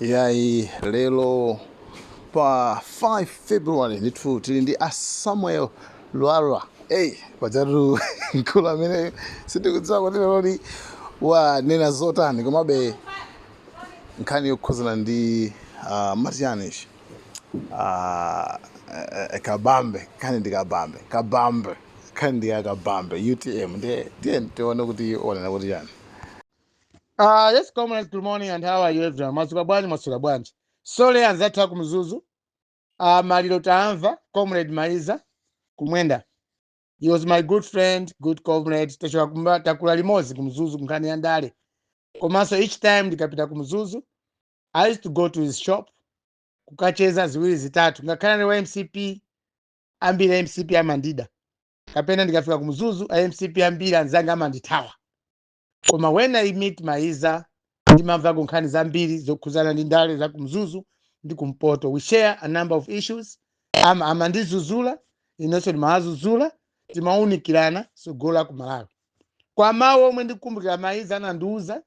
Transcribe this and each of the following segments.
Yai lelo pa 5 February ndithu tili ndi a Samuel Lwalwa pajatu nkulu amene sindikudziwa kuti lero wanena zotani komabe nkhani yokhuzana ndi Matianish kabambe nkhani ndi kabambe nkhani ndi kabambe UTM ndiye tione kuti wanena kuti chani. Yes, comrades, good morning and how are you everyone? Masuka bwanji. Sole anzatha kumzuzu. Malilo taamva, comrade Maiza, kumwenda. He was my good friend, good comrade. Tashoka takula limozi kumzuzu kumkani andale. Komanso each time ndikapita kumzuzu, I used to go to his shop. Kukacheza ziwiri zitatu. Ngakhala wa MCP, ambile MCP amandida. Kapena ndikafika kumzuzu, MCP ambile anzanga amanditawa. Koma when I meet Maiza, ndimamva kunkhani zambiri zokhuzana ndi ndale za kumzuzu ndi kumpoto. We share a number of issues. Amandizuzula, inonso ndimazuzula, timaunikirana sogola ku Malawi. Kwa mawu omwe ndikumbukira Maiza anandiuza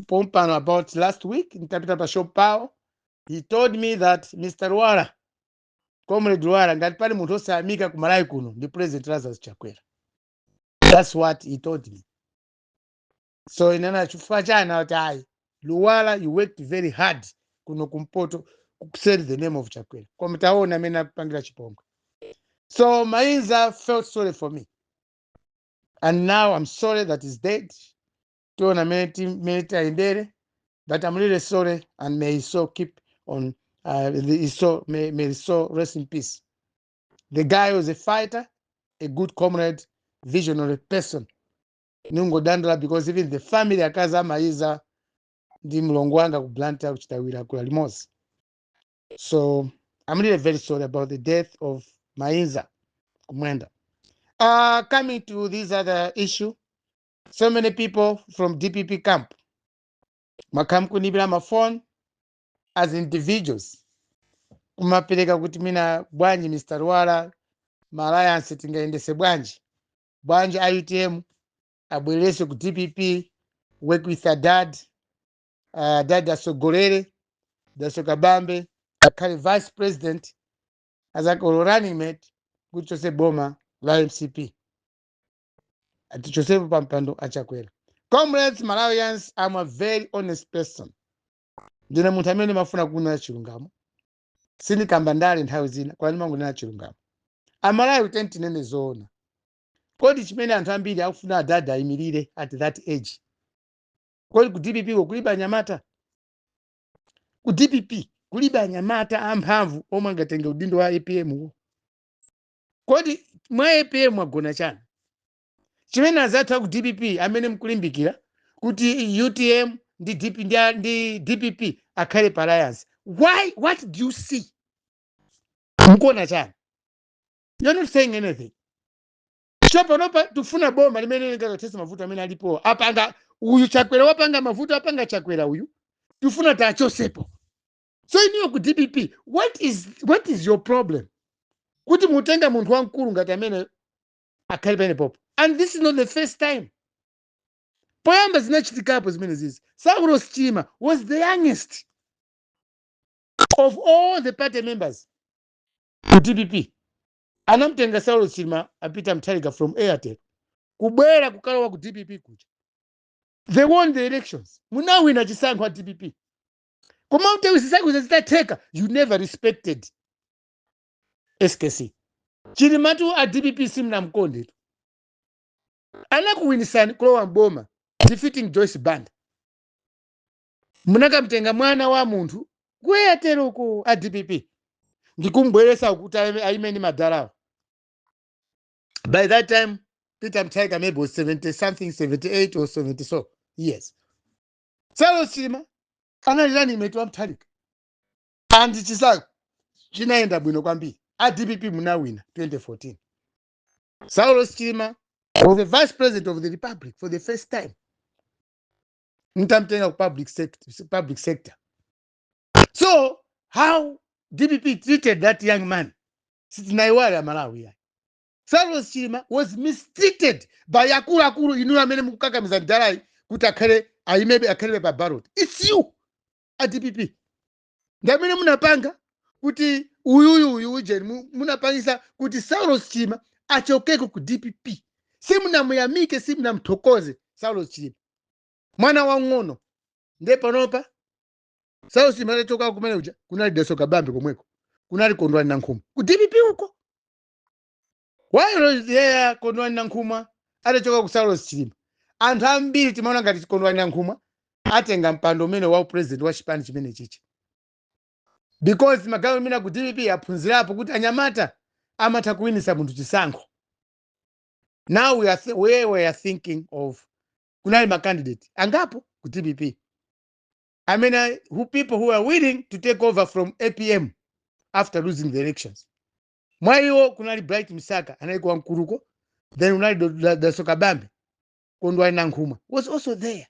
pompano about last week, nditapita pa shop pawo. He told me that Mr. Lwala, comrade Lwala, ngati pali munthu osayamika ku Malawi kuno ndi President Lazarus Chakwera. That's what he told me. So inana chifukwa chana kuti Lwala, you worked very hard kuno kumpoto kusell the name of Chakwera. Kwa mtaona amene akupangira chipongwe. So Maiza felt sorry for me. And now I'm sorry that he's dead. Tuona milita indere. But I'm really sorry and may his soul keep on may his soul rest in peace. The guy was a fighter, a good comrade, visionary person. Nungo dandala because even the family akaza Maiza ndi mlongo wanga ku Blantyre kuchitawira kula limozi. So I'm really very sorry about the death of Maiza kumwenda. Coming to this other issue, so many people from DPP camp makamkunibira my phone as individuals kumapereka kuti mina bwanji Mr. Lwala Alliance tingaendese bwanji IUTM abwerese ku DPP, work with a dad asogolere Kabambe akhale vice president as a running mate kuti chose boma la MCP ati chosepo pampando achakwera. Comrades Malawians, I'm a very honest person. Ndina munthu amene mafuna kunena chilungamo sindikamba ndale nthawi zina kwa ndimangonena chilungamo. Amalawi tinene zoona. Kodi chimene anthu ambiri akufuna adada ayimirire at that age. Kodi ku DPP kuliba anyamata? Ku DPP kuliba anyamata amphamvu omwe angatenge udindo wa APM. Kodi mwa APM mwagona chani? Chimene azatha ku DPP amene mkulimbikira kuti UTM ndi DPP akhale alliance. Why? What do you see? Mkuona chani? You're not saying anything. Chopa nopa tufuna boma limene lingathetsa mavuto amene alipo. Apanga uyu Chakwera wapanga mavuto apanga Chakwera uyu. Tufuna tachosepo. So iniyo ku DPP, what is your problem? Kuti mutenga munthu wamkulu ngati amene akhale pene popo. And this is not the first time. Poyamba zinachitikapo zimene zizi. Saulos Chilima was the youngest of all the party members to DPP. Anamtenga Saulos Chilima apita Mtalika from Airtel. Kubwera kukalowa ku DPP kuja. They won the elections. Munawina chisankho wa DPP. Koma utewi zisankho zitateka, you never respected SKC. Chilimatu a DPP simnamkonde. Anakuwinisani kulowa mboma defeating Joyce Banda. Munakamtenga mwana wa munthu kuyatero ku a DPP. Ndikumbweresa ukuthi ayimeni madalawa. By that time, Peter Mtalika maybe was 70 something, 78 or 70 so years. Saulos Chilima analilani imetu wa Mtalika. And chisankho chinaenda bwino kwambiri. A DPP munawina 2014. Saulos Chilima was the vice president of the republic for the first time. Mtamtenga public sector. So how DPP treated that young man? Sitinaiwala Malawi. Saulos Chilima was mistreated by akulu inura amene mukukakamiza ndalai kuti akhale ayimebe akhale pa ballot. It's you at DPP. ndamene munapanga kuti uyu uje munapangisa kuti Saulos Chilima achokeko ku DPP. Simunamuyamike, simunamthokoze Saulos Chilima. Mwana wang'ono nde panopa Saulos Chilima atachoka kumene uja kunali Daso Kabambe komweko. Kunali Kondwani Nankhumwa. Ku DPP uko. Why there Kondwani Nankhumwa atachoka ku Saulos Chilima? Anthu ambiri timaona ngati Kondwani Nankhumwa atenga mpando umene wa president wa chipani chimene chichi. Because magawo mina ku DPP aphunzirapo kuti anyamata amatha kuwinisa munthu chisankho. Now we are thinking of kunali ma candidate angapo ku DPP. I mean, people who are willing to take over from APM after losing the elections. Mwaiwo kunali Bright Misaka anayikuwa mkuruko. Then unali Daso Kabambe. Kondwani Nankhumwa was also there.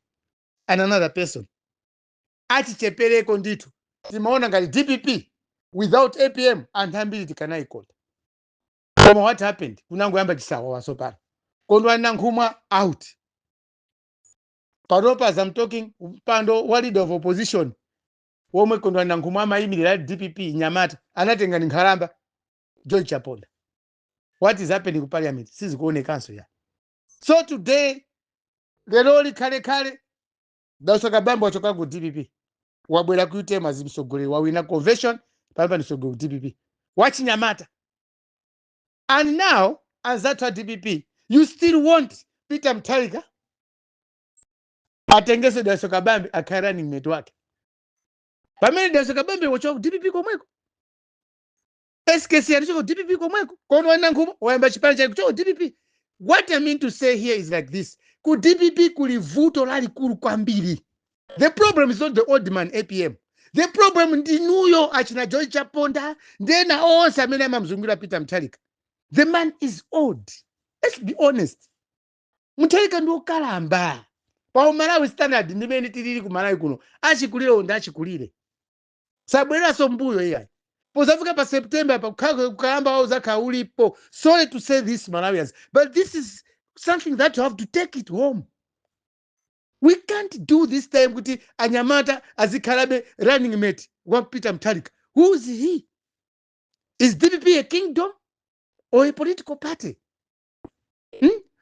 And another person. Achichepereko nditu. Timaona ngati DPP without APM antambiri tikanayikonda. Koma what happened? Kunangoyamba chisawa wasopano. Kondwani Nankhumwa out. Panopa as I'm talking, mpando wa leader of opposition. Womwe Kondwani Nankhumwa amayimirira DPP Nyamata anatenga Nkhalamba George Chaponda. What is happening in parliament? Sizikuonekanso ya. So today, lero kale Daso Kabambe wachoka ku DPP. Wabwera kuite mazimsogole wawina convention pamba nisogole ku DPP. Wachi Nyamata. And now, as that DPP, you still want Peter Mutharika atengese Daso Kabambe akarani mmeto wake. Pamene Daso Kabambe wachoka ku DPP komweko. SKC alichoka ku DPP komweko. Kondwani Nankhumwa wayamba chipani cha kuchoka ku DPP. What I mean to say here is like this. Ku DPP kulivuto lalikulu kwambiri. The problem is not the old man APM. The problem ndi nuyo achina George Chaponda ndena onse amene amamzungulira Peter Mutharika. The man is old. Let's be honest. Mutharika ndi okalamba. Pa Malawi standard ndimene tilili ku Malawi kuno. Achikulire onda achikulire. Sabweraso mbuyo iyayi. Pozafika pa September pa kukamba au zaka ulipo. Sorry to say this, Malawians, but this is something that you have to take it home. We can't do this time kuti anyamata azikhalabe running mate wa Peter Mutharika. Who is he? Is DPP a kingdom or a political party?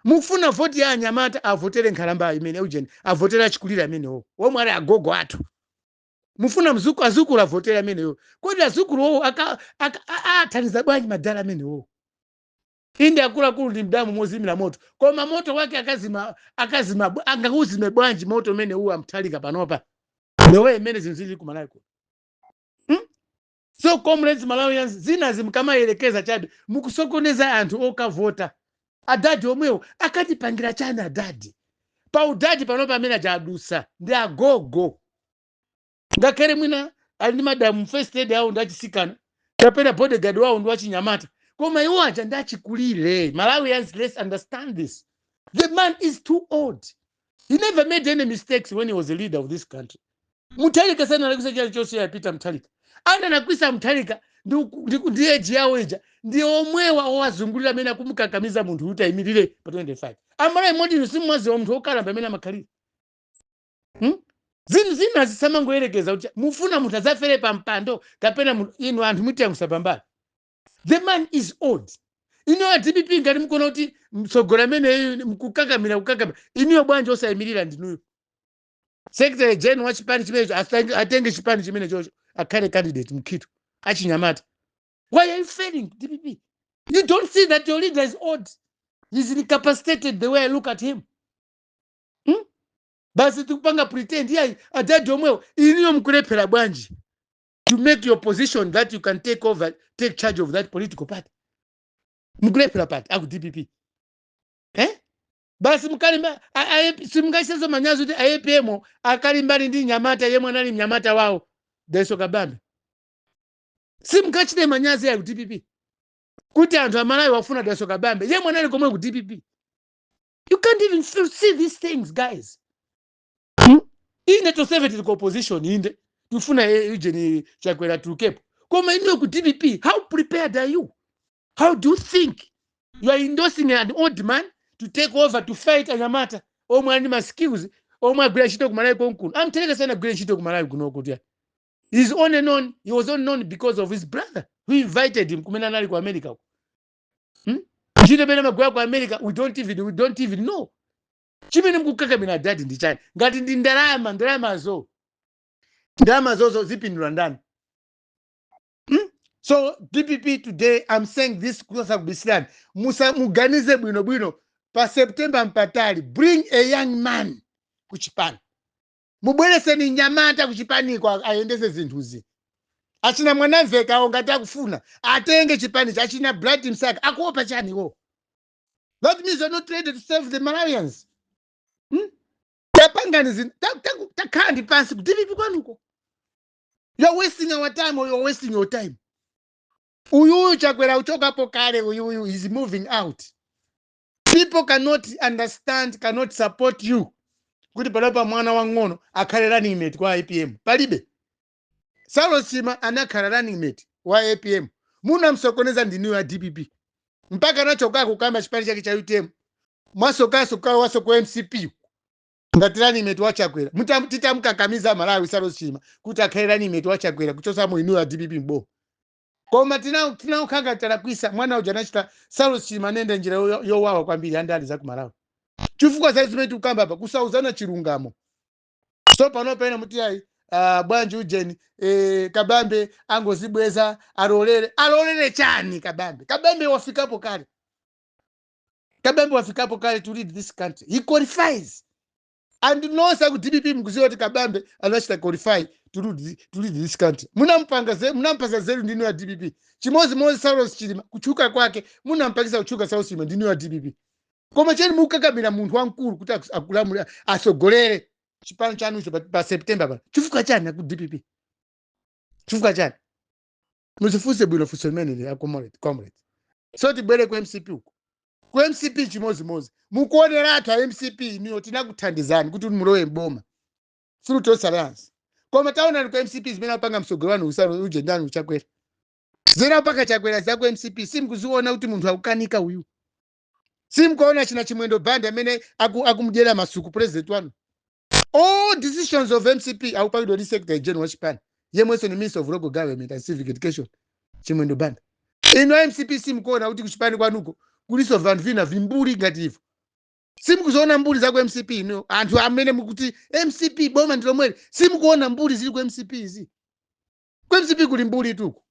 Mufuna vote ya anyamata avotere Nkhalamba imene Eugene avotera achikulira amene ho. Omwe ali agogo athu. Mufuna azukulu avotera amene ho. Kodi azukulu ho athandiza bwanji madala amene ho. Inde akulu ndi mdamu mozimira moto. Koma moto wake akazima angakuzime bwanji moto mene uwa Mutharika panopa. The way mene zinzili ku Malawi. So comrades Malawians zina zimkamayerekeza chabe mukusokoneza anthu okavota. Adadi omwewo akatipangira chana adadi. Pa udadi panopa amene ajadusa ndi agogo. Ngakere mwina ali madamu first aid awo ndachisikana. Kapena bodyguard wawo ndi wachinyamata. Koma iwo aja ndachikulire. Malawians, let's understand this. The man is too old. He never made any mistakes when he was the leader of this country. Mutharika sana alikusa chali chose ya Peter Mutharika. Anda nakwisa Mutharika ndi age yawo ija. Ndi omwewa owazungulira amene akumukakamiza munthu kuti ayimirire pa 25. Amara imodi nusimwazi wa munthu okalamba amene amakhalira. Zina zisamangoyerekeza kuti mufuna munthu azafere pa mpando kapena inu anthu mutiyangusa pambali. The man is old. Ino DPP ngati mukona kuti msogora amene mkukakamira. Iniyo bwanji osayimirira ndinuyo. Secretary General wa chipani chimenecho atenge chipani chimene chocho akhale candidate mkhitu achinyamata. Why are you failing DPP? You don't see that your leader is old. He's incapacitated the way I look at him. Basi tukupanga pretend ya adadi omwewo iniyo mkulephera bwanji to make your position that you can take charge of that political party. Mkulephera party aku DPP. Basi mkalimba simngashizo manyazo kuti APM akalimbani ndi Nyamata yemwe anali Mnyamata wawo Daso Kabambe. Simkachite manyazi ya DPP. Kuti anthu amalawi wafuna Daso Kabambe yemwe anali komwe ku DPP. You can't even see these things, guys. Ine to save it opposition inde tufuna Eugene Chakwera Tukepo. Koma ino ku DPP, how prepared are you? How do you think? You are endorsing an old man to take over to fight Anyamata. Omwe ani ma skills, omwe agwira chito ku Malawi konkuno. Amteleka sana agwira chito ku Malawi kuno kuti. He's only known, he was only known because of his brother who invited him kumena nali ku America. Chine bena magwa ku America, we don't even know. Chimene mkukaka mina dadi ndi chani. Ngati ndi ndalama zozo zipindula ndani. So DPP today, I'm saying this kusa kubisirani. Muganize bwino pa September mpatali, bring a young man kuchipani. Mubwerese ni Nyamata kuchipani kwa aendeze zinthuzi. Achina mwanamveka ongati akufuna atenge chipani achina blood himself akuopa chani wo. That means you're not ready to serve the Malawians. Tapanganizi takandi pansi DPP kwanuko. You're wasting our time or you're wasting your time. Uyu Chakwera uchoka hapo kale, uyu is moving out. People cannot understand, cannot support you. Kuti palapa mwana wangono akhale running mate kwa APM. Palibe. Saulos Chima anakhala running mate wa APM. Muna msokoneza ndinu ya DPP. Mpaka nachoka kukamba chipani chake cha UTM. Mwasoka waso kwa MCP. Ngati running mate wa Chakwera. Titamkakamiza Malawi Saulos Chima kuti akhale running mate wa Chakwera kuchosa mu inu ya DPP mbo. Koma tinaukhanga talakwisa mwana uja nachita Saulos Chima nende njira yowawa kwambiri andali za kumalawi. Chifukwa za zimene tukamba hapa kusauzana chilungamo. So pano pena muti ayi bwanji ujeni Kabambe angozibweza alolere chani Kabambe wafikapo kale. Kabambe wafikapo kale to lead this country. He qualifies. And no sa ku DPP mkuziwa ti Kabambe anachita qualify to lead this country. Munampasa zelu ndinu ya DPP. Chimozi Saulos Chilima kuchuka kwake munampakisa kuchuka Saulos Chilima ndinu ya DPP. Koma cheni mukakabira muntu wankulu kuti akulamulira asogolere chipano chanu icho pa September pa. Chifukwa chani ku DPP? Chifukwa chani? Musifuse bwino fuso limene ya comrade. So tibwere ku MCP uko. Ku MCP chimozi. Mukuonera athu a MCP niyo tinakuthandizani kuti mulowe mboma. Fruit of Alliance. Koma taona ku MCP zimene apanga msogolano usalo uje ndani uchakwera. Zera paka chakwera za ku MCP simkuziona kuti muntu akukanika uyu. Simkuona china chimwendo band amene akumjera masuku president wanu. All decisions of MCP au paido di secretary general wa chipani. Yemweso ni Minister of Local Government and Civic Education. Chimwendo band. Ino MCP simkuona kuti kuchipani kwanuko kuliso vanvina vimburi ngati hivyo. Simkuzoona mburi za ku MCP no. Anthu amene mukuti MCP boma ndilo mwere. Simkuona mburi zili ku MCP izi. Ku MCP kuli mburi tuku.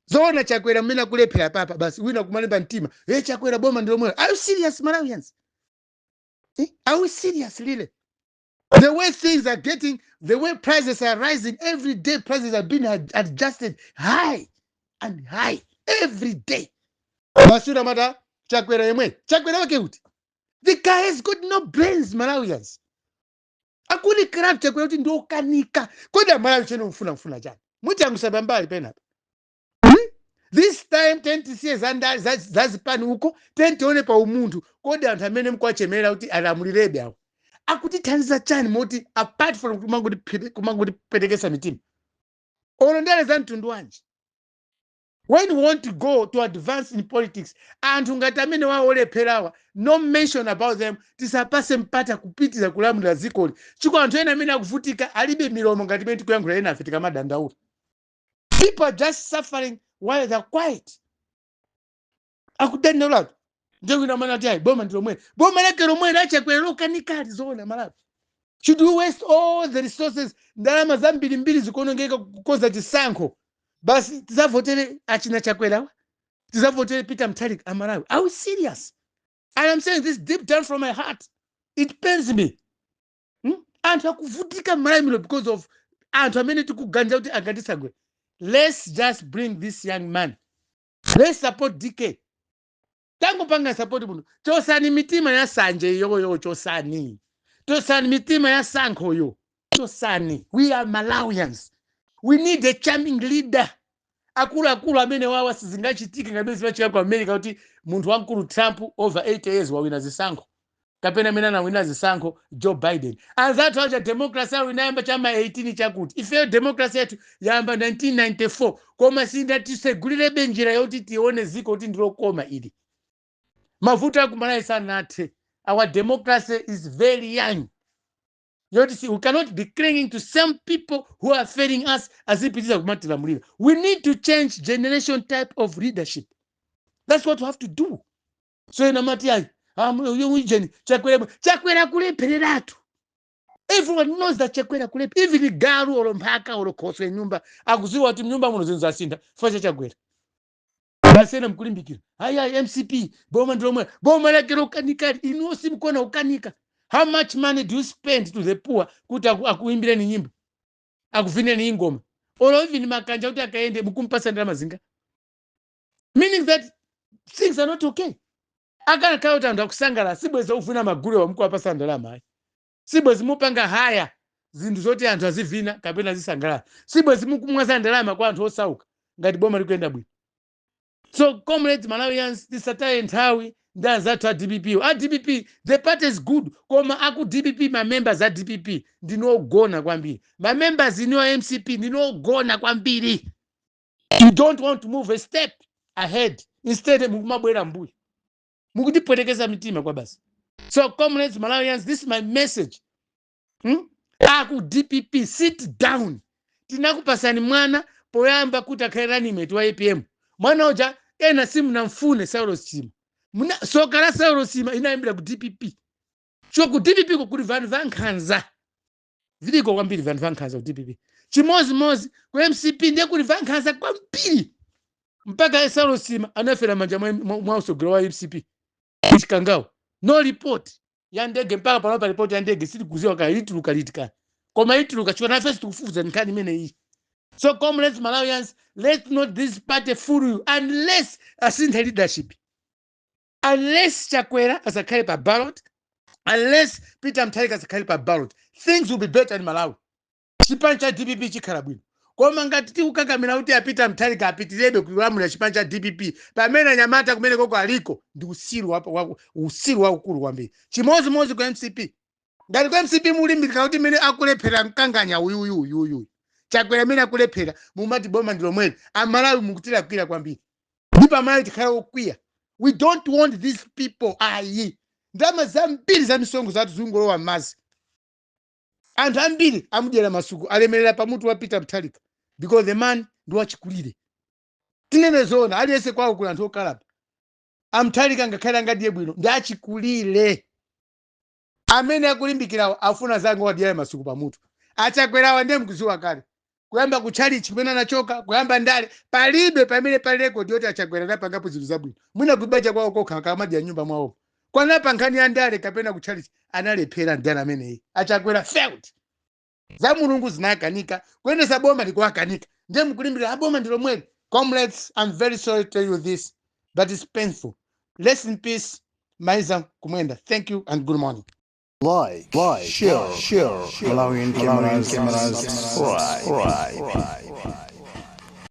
Zona Chakwera mmene kulephera papa basi wina kumalemba mtima. Chakwera boma ndilo mwere. Are you serious Malawians? Are we serious really? The way things are getting, the way prices are rising, every day prices are being adjusted high and high every day. Masura mata Chakwera yemwe. Chakwera wake uti. The guy has got no brains Malawians. Akuli corrupt Chakwera uti ndo kanika. Koda Malawi cheno mfuna jani. Muti angusaba mbali pena. This time tenti siye zazipani uko tenti one pa umuntu kodi anthu amene mkwachemera kuti alamulirebe awo akutithandiza chani moti apart from kumangoti petekesa mitima olondele za mtundu wanji. When we want to go to advance in politics anthu ngati amene waolepherawa no mention about them tisapase mpata kupitiza kulamulira zikoli chiko anthu ena amene akuvutika alibe milomo ngati mene tikuyankhula ena afe tikamadandaula. People are just suffering while they're quiet. Akudende ulatu. Njengu na manati hai, boma ndilo mwene. Boma leke romwene ache kwe loka nikari zona malawi. Should we waste all the resources ndalama za mbili zikonongeka kukoza chisankho? Basi tizavotele achina Chakwera. Tizavotele Peter Mutharika amalawi. Are we serious? And I'm saying this deep down from my heart. It pains me. Anthu akuvutika malawi milo because of anthu amene tikuganja kuti angatisagwe. Let's just bring this young man. Let's support DK. Tango panga support bunu. Chosani mitima ya Sanje yo chosani. Chosani mitima ya Sanko yo. Chosani. We are Malawians. We need a charming leader. Akulu amene wawa sizingachitike ngabezi vachika kwa America kuti muntu wankulu Trump over 8 years wawina zisankho. Kapena mena na wina zisankho Joe Biden. And that was a democracy winayamba chama 18 chakuti. Ife democracy yetu yamba 1994. Koma sinda tisegulire benjira yoti tione ziko kuti ndilo koma ili. Mavuta kumalawi sana ate. Our democracy is very young. Notice, we cannot be clinging to some people who are failing us as if it is a matter. We need to change generation type of leadership. That's what we have to do. So in Amatiai, Chakwera kulepereratu. Everyone knows that Chakwera kulepe. Even Garu or Mpaka or Koswe Nyumba, akuziwa ati mnyumba munozenza sinda, fasha Chakwera. Basena mkulimbikira. Haya MCP, boma ndromwe, boma la kero kanika, inosi mkona ukanika. How much money do you spend to the poor kuti akuimbire ni nyimbo? Akuvine ni ingoma. Or even makanja kuti akaende mukumpasa ndalama zinga. Meaning that things are not okay. Akana kauta andu akusangala sibweza ufuna magule wa mku apasa ndalama hai. Sibwezi mupanga haya zindu zote andu azivina kapena zisangala. Sibwezi mukumwaza ndalama kwa andu osauka ngati boma likuenda bwino. So comrades Malawians, this satire ntawi ndazatu a DPP. A DPP, the party is good. Koma aku DPP, my members at DPP, ndino gona kwambiri. My members in your MCP, ndino gona kwambiri. You don't want to move a step ahead. Instead, mumabwera mbuyi. Mukutipwetekeza mitima kwa basi. So comrades Malawians, this is my message. Aku DPP, sit down. Tinakupasani mwana poyamba kutakhairani metu wa APM. Mwana oja ena simu na mfune Saulos Chima. Sokala Saulos Chima inaimbira ku DPP. Cho ku DPP ko kuli vanhu vankhanza. Viliko kwambiri vanhu vankhanza ku DPP. Chimozi mozi ku MCP ndiye kuli vankhanza kwambiri. Mpaka Saulos Chima anafera manja mwa usogolo wa MCP. Chikangao. No report. Ya ndege mpaka panopa report ya ndege sili kuziwa ka ituluka litika. Koma ituluka chwana first kufuza nkani mene hii. So comrades Malawians, let not this party fool you unless asinthe leadership. Unless Chakwera as a caliber ballot, unless Peter Mutharika as a caliber ballot, things will be better in Malawi. Chipancha DPP chikhala bwino. Koma ngati tikukakamira kuti Peter Mutharika apitirebe kulamula chipancha DPP, pamene Nyamata kumene koko aliko ndi usiru waukulu kwambiri. Chimodzimodzi ku MCP. Ngati ku MCP mulimbikira kuti mene akulephera mkanganya uyu. Chakwera mene akulephera mumati boma ndilo mwene. Amalawi mukutira kwira kwambiri. Ndipo Amalawi tikhala okwiya. We don't want these people ayi. Ndama zambiri za misongo zatu zungolowa mazi. Anthu ambiri amudyera masuku alemerera pamutu wa Peter Mutharika because the man ndi wachikulire. Tinene zona aliyese kwawo kula anthu okalapa. Amutharika ngakhale angadiye bwino ndi achikulire. Amene akulimbikirawo afuna zangu wadyera masuku pamutu. Achakwerawa ndiye mkuziwa kale. Kuyamba kuchalichi kumene anachoka, kuyamba ndale, palibe pamene pali rekodi yoti Achakwera napangapo zinthu zabwino. Mwina kubacha kwawo kokha kamadi ya nyumba mwawo. Kwanapa nkhani ya ndale kapena kuchalichi analephera ndale ameneyi. Achakwera failed. Za mulungu zinakanika, kuyendesa boma likuwakanika. Ndiye mkulimbikira boma ndilo mwene. Comrades, I'm very sorry to tell you this, but it's painful. Rest in peace, Maiza Kumwenda. Thank you and good morning. Like, share, Malawian cameras, right.